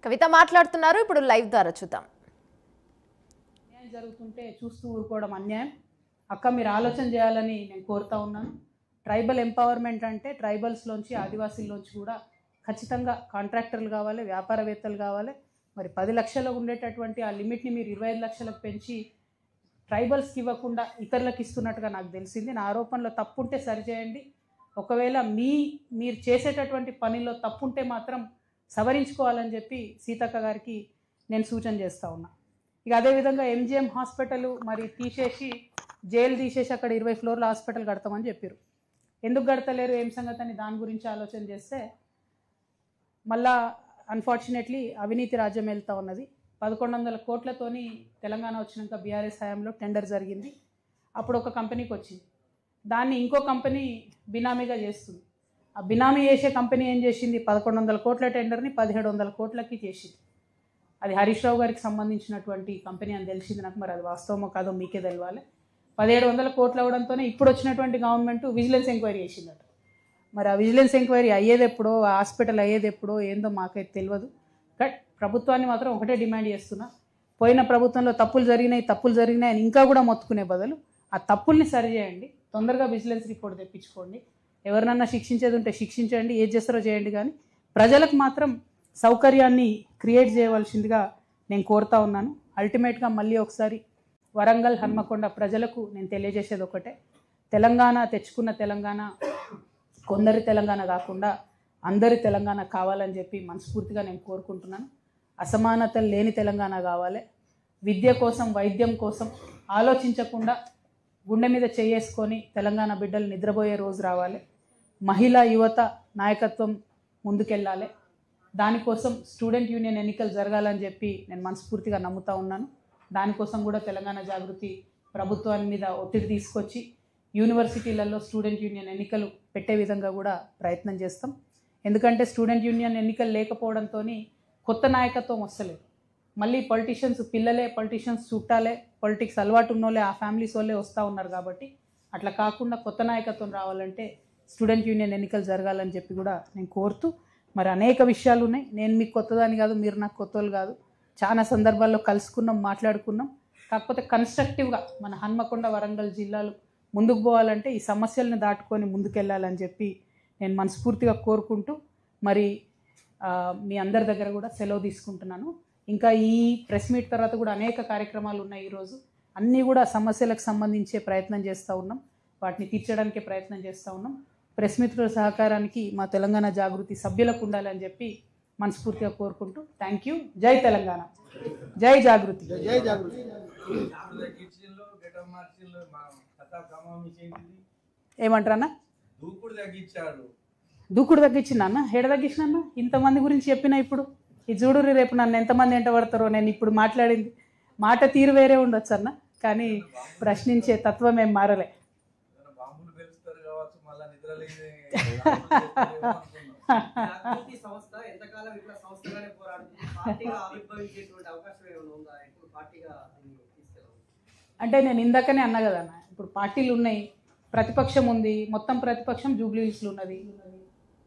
కవిత మాట్లాడుతున్నారు. ఇప్పుడు లైవ్ ద్వారా చూద్దాం. అన్యాయం జరుగుతుంటే చూస్తూ ఊరుకోవడం అన్యాయం. అక్క మీరు ఆలోచన చేయాలని నేను కోరుతా ఉన్నాను. ట్రైబల్ ఎంపవర్మెంట్ అంటే ట్రైబల్స్లోంచి ఆదివాసీల్లోంచి కూడా ఖచ్చితంగా కాంట్రాక్టర్లు కావాలి, వ్యాపారవేత్తలు కావాలి. మరి 10 లక్షలు ఉండేటటువంటి ఆ లిమిట్ని మీరు 25 లక్షలకు పెంచి ట్రైబల్స్కి ఇవ్వకుండా ఇతరులకు ఇస్తున్నట్టుగా నాకు తెలిసింది. నా ఆరోపణలో తప్పుంటే సరిచేయండి. ఒకవేళ మీరు చేసేటటువంటి పనిలో తప్పుంటే మాత్రం సవరించుకోవాలని చెప్పి సీతక్క గారికి నేను సూచన చేస్తూ ఉన్నా. ఇక అదేవిధంగా ఎంజిఎం హాస్పిటల్ మరి తీసేసి జైలు తీసేసి అక్కడ 20 ఫ్లోర్ల హాస్పిటల్ కడతామని చెప్పారు. ఎందుకు కడతలేరు ఏం సంగతి అని దాని గురించి ఆలోచన చేస్తే మళ్ళా అన్ఫార్చునేట్లీ అవినీతి రాజ్యం వెళ్తూ ఉన్నది. 1100 కోట్లతోని తెలంగాణ వచ్చినాక బీఆర్ఎస్ హయాంలో టెండర్ జరిగింది. అప్పుడు ఒక కంపెనీకి వచ్చింది. దాన్ని ఇంకో కంపెనీ బినామీగా చేస్తుంది. ఆ బినామీ చేసే కంపెనీ ఏం చేసింది? 1100 కోట్ల టెండర్ని 1700 కోట్లకి చేసింది. అది హరీష్ రావు గారికి సంబంధించినటువంటి కంపెనీ అని తెలిసింది నాకు. మరి అది వాస్తవమో కాదో మీకే తెలవాలి. 1700 కోట్లు అవడంతోనే ఇప్పుడు వచ్చినటువంటి గవర్నమెంట్ విజిలెన్స్ ఎంక్వైరీ చేసిందట. మరి ఆ విజిలెన్స్ ఎంక్వైరీ అయ్యేది ఎప్పుడో, ఆ హాస్పిటల్ అయ్యేది ఎప్పుడో ఏందో మాకైతే తెలియదు. బట్ ప్రభుత్వాన్ని మాత్రం ఒకటే డిమాండ్ చేస్తున్నా, పోయిన ప్రభుత్వంలో తప్పులు జరిగినాయి అని ఇంకా కూడా మొత్తుకునే బదులు ఆ తప్పుల్ని సరిచేయండి. తొందరగా విజిలెన్స్ రిపోర్ట్ తెప్పించుకోండి. ఎవరినన్నా శిక్షించేది ఉంటే శిక్షించండి, ఏది చేస్తారో చేయండి. కానీ ప్రజలకు మాత్రం సౌకర్యాన్ని క్రియేట్ చేయవలసిందిగా నేను కోరుతా ఉన్నాను. అల్టిమేట్గా మళ్ళీ ఒకసారి వరంగల్, హన్మకొండ ప్రజలకు నేను తెలియజేసేది ఒకటే, తెలంగాణ తెచ్చుకున్న తెలంగాణ కొందరి తెలంగాణ కాకుండా అందరి తెలంగాణ కావాలని చెప్పి మనస్ఫూర్తిగా నేను కోరుకుంటున్నాను. అసమానతలు లేని తెలంగాణ కావాలి. విద్య కోసం, వైద్యం కోసం ఆలోచించకుండా గుండె మీద చేసుకొని తెలంగాణ బిడ్డలు నిద్రపోయే రోజు రావాలి. మహిళా యువత నాయకత్వం ముందుకెళ్ళాలి. దానికోసం స్టూడెంట్ యూనియన్ ఎన్నికలు జరగాలని చెప్పి నేను మనస్ఫూర్తిగా నమ్ముతా ఉన్నాను. దానికోసం కూడా తెలంగాణ జాగృతి ప్రభుత్వాన్ని మీద ఒత్తిడి తీసుకొచ్చి యూనివర్సిటీలలో స్టూడెంట్ యూనియన్ ఎన్నికలు పెట్టే విధంగా కూడా ప్రయత్నం చేస్తాం. ఎందుకంటే స్టూడెంట్ యూనియన్ ఎన్నికలు లేకపోవడంతో కొత్త నాయకత్వం వస్తలేదు. మళ్ళీ పొలిటీషియన్స్ పిల్లలే, పొలిటీషియన్స్ చుట్టాలే, పొలిటిక్స్ అలవాటు ఉన్నోళ్ళే, ఆ ఫ్యామిలీస్ వాళ్ళే వస్తూ ఉన్నారు. కాబట్టి అట్లా కాకుండా కొత్త నాయకత్వం రావాలంటే స్టూడెంట్ యూనియన్ ఎన్నికలు జరగాలని చెప్పి కూడా నేను కోరుతూ, మరి అనేక విషయాలు ఉన్నాయి. నేను మీకు కొత్తదాని కాదు, మీరు నాకు కొత్తోళ్ళు కాదు. చాలా సందర్భాల్లో కలుసుకున్నాం, మాట్లాడుకున్నాం. కాకపోతే కన్స్ట్రక్టివ్గా మన హన్మకొండ, వరంగల్ జిల్లాలు ముందుకు పోవాలంటే ఈ సమస్యలను దాటుకొని ముందుకెళ్ళాలని చెప్పి నేను మనస్ఫూర్తిగా కోరుకుంటూ మరి మీ అందరి దగ్గర కూడా సెలవు తీసుకుంటున్నాను. ఇంకా ఈ ప్రెస్ మీట్ తర్వాత కూడా అనేక కార్యక్రమాలు ఉన్నాయి. ఈరోజు అన్నీ కూడా సమస్యలకు సంబంధించే ప్రయత్నం చేస్తూ ఉన్నాం, వాటిని తీర్చడానికే ప్రయత్నం చేస్తూ ఉన్నాం. ప్రెస్ మిత్రుల సహకారానికి మా తెలంగాణ జాగృతి సభ్యులకు ఉండాలని చెప్పి మనస్ఫూర్తిగా కోరుకుంటూ థ్యాంక్ యూ. జై తెలంగాణ, జై జాగృతి. ఏమంటారన్నా? దూకుడు తగ్గించింది అన్న. ఏడ తగ్గించిన అన్న? ఇంతమంది గురించి చెప్పిన. ఇప్పుడు ఇది చూడు, రేపు నన్ను ఎంతమంది ఎంట పడతారో. నేను ఇప్పుడు మాట్లాడింది మాట తీరు వేరే ఉండొచ్చు అన్న, కానీ ప్రశ్నించే తత్వం ఏం మారలే. అంటే నేను ఇందాకనే అన్నా కదన్న, ఇప్పుడు పార్టీలు ఉన్నాయి, ప్రతిపక్షం ఉంది. మొత్తం ప్రతిపక్షం జూబ్లీ హిల్స్లో ఉన్నది,